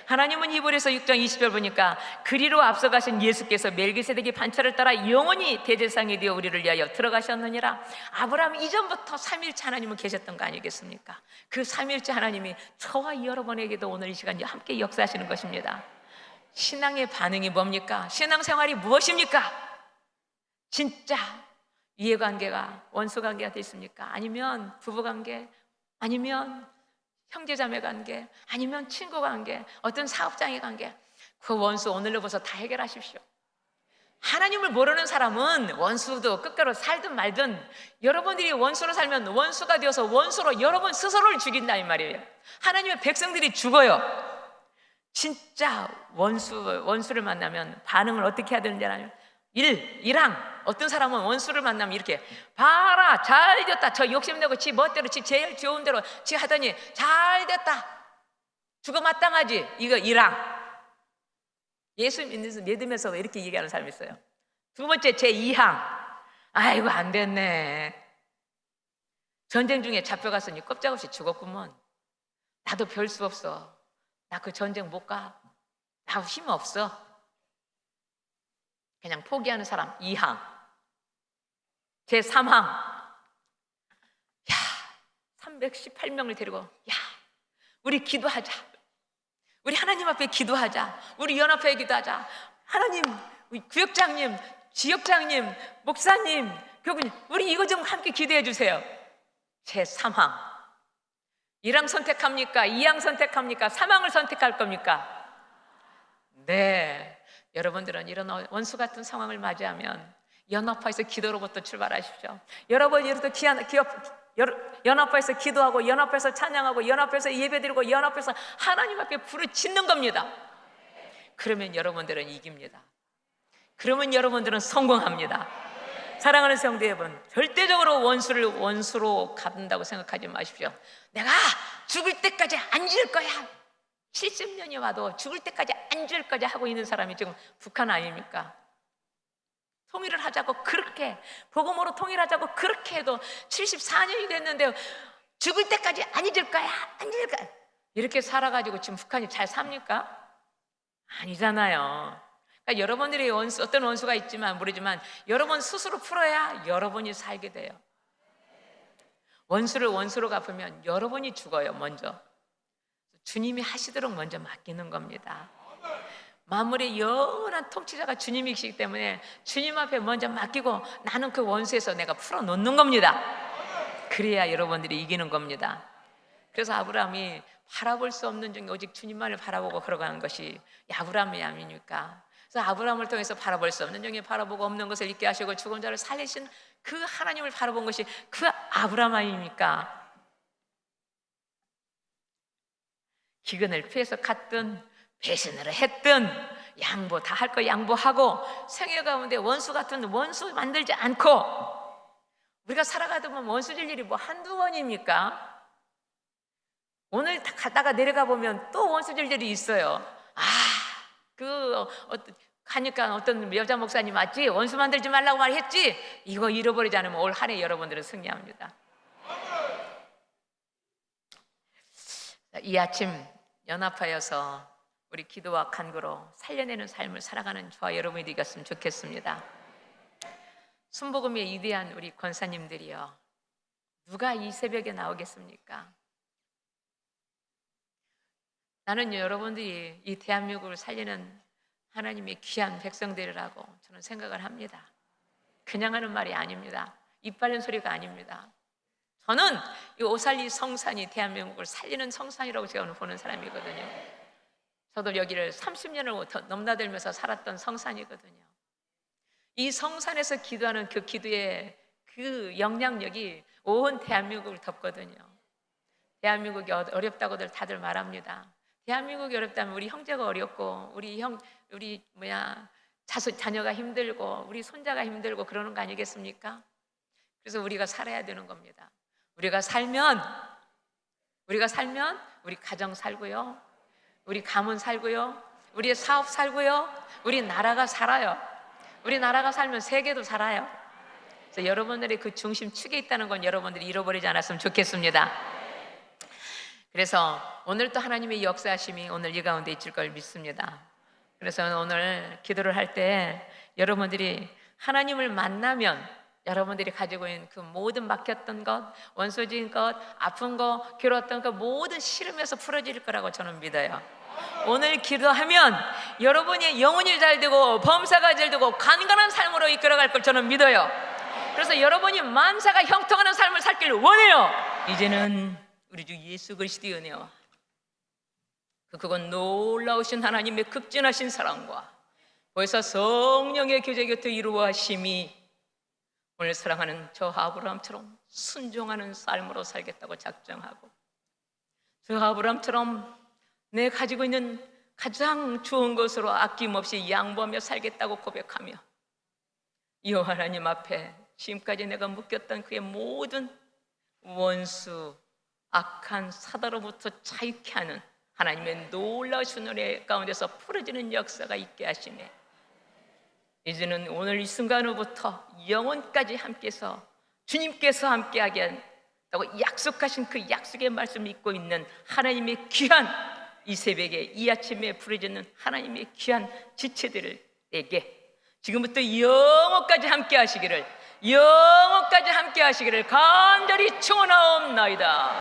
하나님은 히브리서 6장 20절 보니까 그리로 앞서가신 예수께서 멜기세덱의 반차를 따라 영원히 대제사장이 되어 우리를 위하여 들어가셨느니라. 아브라함 이전부터 삼위일체 하나님은 계셨던 거 아니겠습니까? 그 삼위일체 하나님이 저와 여러분에게도 오늘 이 시간 함께 역사하시는 것입니다. 신앙의 반응이 뭡니까? 신앙생활이 무엇입니까? 진짜 이해관계가 원수관계가 됐습니까? 아니면 부부관계? 아니면 형제자매 관계, 아니면 친구 관계, 어떤 사업장의 관계, 그 원수 오늘로부터 다 해결하십시오. 하나님을 모르는 사람은 원수도 끝까지 살든 말든 여러분들이 원수로 살면 원수가 되어서 원수로 여러분 스스로를 죽인다 이 말이에요. 하나님의 백성들이 죽어요. 진짜 원수를 만나면 반응을 어떻게 해야 되는지 아냐면 1항 어떤 사람은 원수를 만나면 이렇게 봐라 잘 됐다. 저 욕심내고 지 멋대로 지 제일 좋은 대로 지 하더니 잘 됐다. 죽어 마땅하지. 이거 1항. 예수 믿으면서 이렇게 얘기하는 사람이 있어요. 두 번째 제2항. 아이고 안 됐네. 전쟁 중에 잡혀갔으니 꼼짝없이 죽었구먼. 나도 별 수 없어. 나 그 전쟁 못 가. 나 힘 없어. 그냥 포기하는 사람 2항. 제3항. 야, 318명을 데리고 야, 우리 기도하자. 우리 하나님 앞에 기도하자. 우리 연합회에 기도하자. 하나님, 우리 구역장님, 지역장님, 목사님, 교구님, 우리 이거 좀 함께 기도해 주세요. 제3항. 1항 선택합니까? 2항 선택합니까? 3항을 선택할 겁니까? 네, 여러분들은 이런 원수 같은 상황을 맞이하면 연합화해서 기도로부터 출발하십시오. 여러분 이렇게 연합화해서 기도하고, 연합해서 찬양하고, 연합해서 예배드리고, 연합해서 하나님 앞에 부르짖는 겁니다. 그러면 여러분들은 이깁니다. 그러면 여러분들은 성공합니다. 사랑하는 성도 여러분, 절대적으로 원수를 원수로 갚는다고 생각하지 마십시오. 내가 죽을 때까지 안 질 거야, 70년이 와도 죽을 때까지 안 질 거야 하고 있는 사람이 지금 북한 아닙니까? 통일을 하자고 그렇게, 복음으로 통일하자고 그렇게 해도 74년이 됐는데 죽을 때까지 안 잊을 거야, 안 잊을 거야, 이렇게 살아가지고 지금 북한이 잘 삽니까? 아니잖아요. 그러니까 여러분들이 어떤 원수가 있지만 모르지만 여러분 스스로 풀어야 여러분이 살게 돼요. 원수를 원수로 갚으면 여러분이 죽어요. 먼저 주님이 하시도록 먼저 맡기는 겁니다. 만물의 영원한 통치자가 주님이시기 때문에 주님 앞에 먼저 맡기고 나는 그 원수에서 내가 풀어놓는 겁니다. 그래야 여러분들이 이기는 겁니다. 그래서 아브라함이 바라볼 수 없는 중에 오직 주님만을 바라보고 걸어가는 것이 아브라함이 아닙니까? 그래서 아브라함을 통해서 바라볼 수 없는 중에 바라보고 없는 것을 잊게 하시고 죽은 자를 살리신 그 하나님을 바라본 것이 그 아브라함 아닙니까? 기근을 피해서 갔든 배신을 했든 양보 다 할 거 양보하고 생애 가운데 원수 같은 원수 만들지 않고, 우리가 살아가다 보면 원수질 일이 뭐 한두 번입니까? 오늘 가다가 내려가 보면 또 원수질 일이 있어요. 가니까 어떤 여자 목사님 왔지, 원수 만들지 말라고 말했지, 이거 잃어버리지 않으면 올 한 해 여러분들은 승리합니다. 이 아침 연합하여서 우리 기도와 간구로 살려내는 삶을 살아가는 저와 여러분이 되었으면 좋겠습니다. 순복음의 위대한 우리 권사님들이요, 누가 이 새벽에 나오겠습니까? 나는 여러분들이 이 대한민국을 살리는 하나님의 귀한 백성들이라고 저는 생각을 합니다. 그냥 하는 말이 아닙니다. 입 바른 소리가 아닙니다. 저는 이 오살리 성산이 대한민국을 살리는 성산이라고 제가 보는 사람이거든요. 저도 여기를 30년을 넘나들면서 살았던 성산이거든요. 이 성산에서 기도하는 그 기도의 그 영향력이 온 대한민국을 덮거든요. 대한민국이 어렵다고들 다들 말합니다. 대한민국이 어렵다면 우리 형제가 어렵고 자녀가 힘들고 우리 손자가 힘들고 그러는 거 아니겠습니까? 그래서 우리가 살아야 되는 겁니다. 우리가 살면 우리 가정 살고요, 우리 가문 살고요, 우리의 사업 살고요, 우리 나라가 살아요. 우리 나라가 살면 세계도 살아요. 그래서 여러분들의 그 중심축에 있다는 건 여러분들이 잃어버리지 않았으면 좋겠습니다. 그래서 오늘 또 하나님의 역사하심이 오늘 이 가운데 있을 걸 믿습니다. 그래서 오늘 기도를 할 때 여러분들이 하나님을 만나면 여러분들이 가지고 있는 그 모든 막혔던 것, 원수진 것, 아픈 것, 괴로웠던 것 모든 시름에서 풀어질 거라고 저는 믿어요. 오늘 기도하면 여러분이 영혼이 잘 되고 범사가 잘 되고 간간한 삶으로 이끌어갈 걸 저는 믿어요. 그래서 여러분이 만사가 형통하는 삶을 살길 원해요. 이제는 우리 주 예수 그리스도의 은혜와 그건 놀라우신 하나님의 극진하신 사랑과 벌써 성령의 교제 곁에 이루어 하심이 오늘 사랑하는 저 아브라함처럼 순종하는 삶으로 살겠다고 작정하고, 저 아브라함처럼 내 가지고 있는 가장 좋은 것으로 아낌없이 양보하며 살겠다고 고백하며 이 하나님 앞에 지금까지 내가 묶였던 그의 모든 원수, 악한 사다로부터 자유케 하는 하나님의 놀라우신 은혜 가운데서 풀어지는 역사가 있게 하시네. 이제는 오늘 이 순간으로부터 영원까지 함께해서 주님께서 함께하게 한다고 약속하신 그 약속의 말씀을 믿고 있는 하나님의 귀한 이 새벽에 이 아침에 부르짖는 하나님의 귀한 지체들에게 지금부터 영원까지 함께 하시기를 간절히 축원하옵나이다.